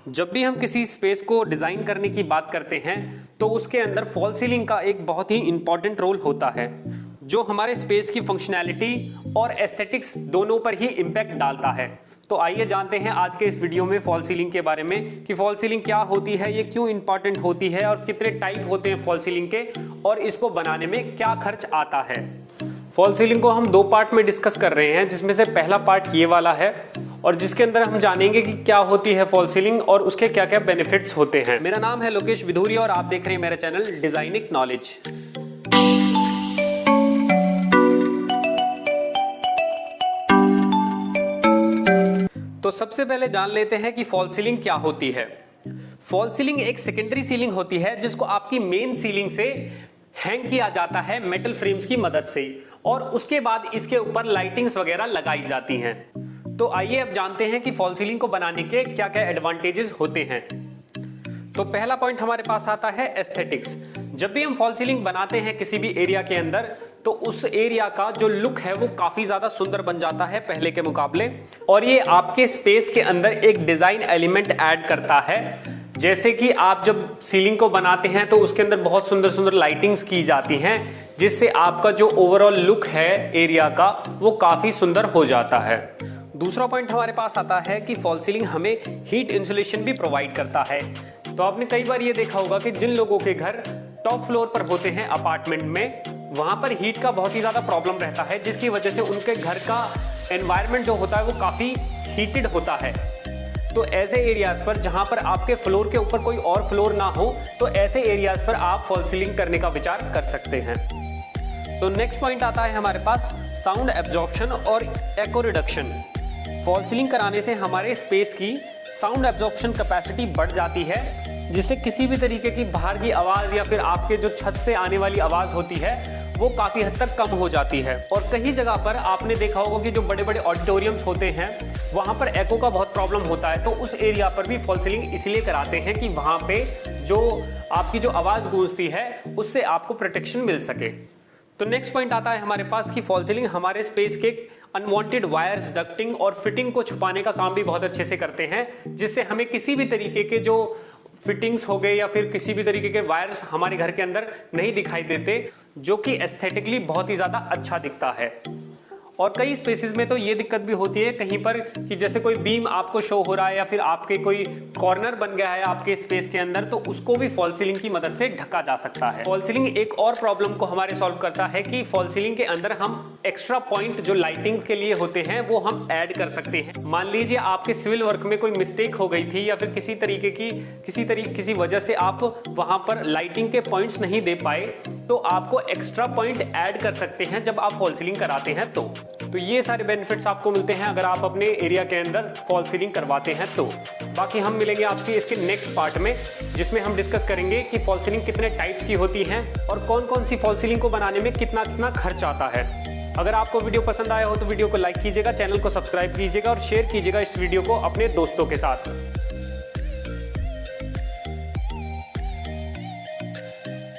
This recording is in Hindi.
जब भी हम किसी स्पेस को डिज़ाइन करने की बात करते हैं तो उसके अंदर फॉल सीलिंग का एक बहुत ही इंपॉर्टेंट रोल होता है जो हमारे स्पेस की फंक्शनैलिटी और एस्थेटिक्स दोनों पर ही इम्पैक्ट डालता है। तो आइए जानते हैं आज के इस वीडियो में फॉल सीलिंग के बारे में कि फॉल सीलिंग क्या होती है, ये क्यों इंपॉर्टेंट होती है और कितने टाइप होते हैं फॉल सीलिंग के और इसको बनाने में क्या खर्च आता है। फॉल सीलिंग को हम दो पार्ट में डिस्कस कर रहे हैं, जिसमें से पहला पार्ट ये वाला है और जिसके अंदर हम जानेंगे कि क्या होती है फॉल सीलिंग और उसके क्या क्या बेनिफिट्स होते हैं। मेरा नाम है लोकेश विधूरी और आप देख रहे हैं मेरा चैनल डिजाइनिंग नॉलेज। तो सबसे पहले जान लेते हैं कि फॉल सीलिंग क्या होती है। फॉल सीलिंग एक सेकेंडरी सीलिंग होती है जिसको आपकी मेन सीलिंग से हैंग किया जाता है मेटल फ्रेम्स की मदद से और उसके बाद इसके ऊपर लाइटिंग्स वगैरह लगाई जाती हैं। तो आइए अब जानते हैं कि फॉल सीलिंग को बनाने के क्या क्या एडवांटेजेस होते हैं। तो पहला पॉइंट हमारे पास आता है एस्थेटिक्स। जब भी हम फॉल सीलिंग बनाते हैं किसी भी एरिया के अंदर तो उस एरिया का जो लुक है वो काफी ज्यादा सुंदर बन जाता है पहले के मुकाबले, और ये आपके स्पेस के अंदर एक डिजाइन एलिमेंट ऐड करता है। जैसे कि आप जब सीलिंग को बनाते हैं तो उसके अंदर बहुत सुंदर सुंदर लाइटिंग्स की जाती हैं जिससे आपका जो ओवरऑल लुक है एरिया का वो काफी सुंदर हो जाता है। दूसरा पॉइंट हमारे पास आता है कि फॉल सीलिंग हमें हीट इंसुलेशन भी प्रोवाइड करता है। तो आपने कई बार ये देखा होगा कि जिन लोगों के घर टॉप फ्लोर पर होते हैं अपार्टमेंट में, वहां पर हीट का बहुत ही ज्यादा प्रॉब्लम रहता है जिसकी वजह से उनके घर का एनवायरनमेंट जो होता है वो काफी हीटेड होता है। तो ऐसे एरियाज पर जहां पर आपके फ्लोर के ऊपर कोई और फ्लोर ना हो तो ऐसे एरियाज पर आप फॉल सीलिंग करने का विचार कर सकते हैं। तो नेक्स्ट पॉइंट आता है हमारे पास साउंड एब्जॉर्प्शन और एको रिडक्शन। फॉल सीलिंग कराने से हमारे स्पेस की साउंड एब्जॉर्प्शन कैपेसिटी बढ़ जाती है जिससे किसी भी तरीके की बाहर की आवाज या फिर आपके जो छत से आने वाली आवाज होती है वो काफी हद तक कम हो जाती है। और कई जगह पर आपने देखा होगा कि जो बड़े बड़े ऑडिटोरियम्स होते हैं वहां पर एको का बहुत प्रॉब्लम होता है, तो उस एरिया पर भी फॉल सीलिंग इसलिए कराते हैं कि वहां पे जो आपकी जो आवाज गूंजती है उससे आपको प्रोटेक्शन मिल सके। तो नेक्स्ट पॉइंट आता है हमारे पास कि फॉल सीलिंग हमारे स्पेस के अनवांटेड वायर्स, डक्टिंग और फिटिंग को छुपाने का काम भी बहुत अच्छे से करते हैं, जिससे हमें किसी भी तरीके के जो फिटिंग्स हो गए या फिर किसी भी तरीके के वायर्स हमारे घर के अंदर नहीं दिखाई देते, जो कि एस्थेटिकली बहुत ही ज्यादा अच्छा दिखता है। और कई स्पेसेस में तो ये दिक्कत भी होती है कहीं पर कि जैसे कोई बीम आपको शो हो रहा है या फिर आपके कोई कॉर्नर बन गया है आपके स्पेस के अंदर, तो उसको भी फॉल सीलिंग की मदद से ढका जा सकता है। फॉल सीलिंग एक और प्रॉब्लम को हमारे सॉल्व करता है कि फॉल सीलिंग के अंदर हम एक्स्ट्रा पॉइंट जो लाइटिंग के लिए होते हैं वो हम ऐड कर सकते हैं। मान लीजिए आपके सिविल वर्क में कोई मिस्टेक हो गई थी या फिर किसी वजह से आप वहां पर लाइटिंग के पॉइंट्स नहीं दे पाए, तो आपको एक्स्ट्रा पॉइंट ऐड कर सकते हैं जब आप फॉल सीलिंग कराते हैं। तो ये सारे बेनिफिट्स आपको मिलते हैं अगर आप अपने एरिया के अंदर फॉल सीलिंग करवाते हैं तो। बाकी हम मिलेंगे आपसे इसके नेक्स्ट पार्ट में जिसमें हम डिस्कस करेंगे कि फॉल सीलिंग कितने टाइप्स की होती हैं और कौन कौन सी फॉल सीलिंग को बनाने में कितना कितना खर्च आता है। अगर आपको वीडियो पसंद आया हो तो वीडियो को लाइक कीजिएगा, चैनल को सब्सक्राइब कीजिएगा और शेयर कीजिएगा इस वीडियो को अपने दोस्तों के साथ।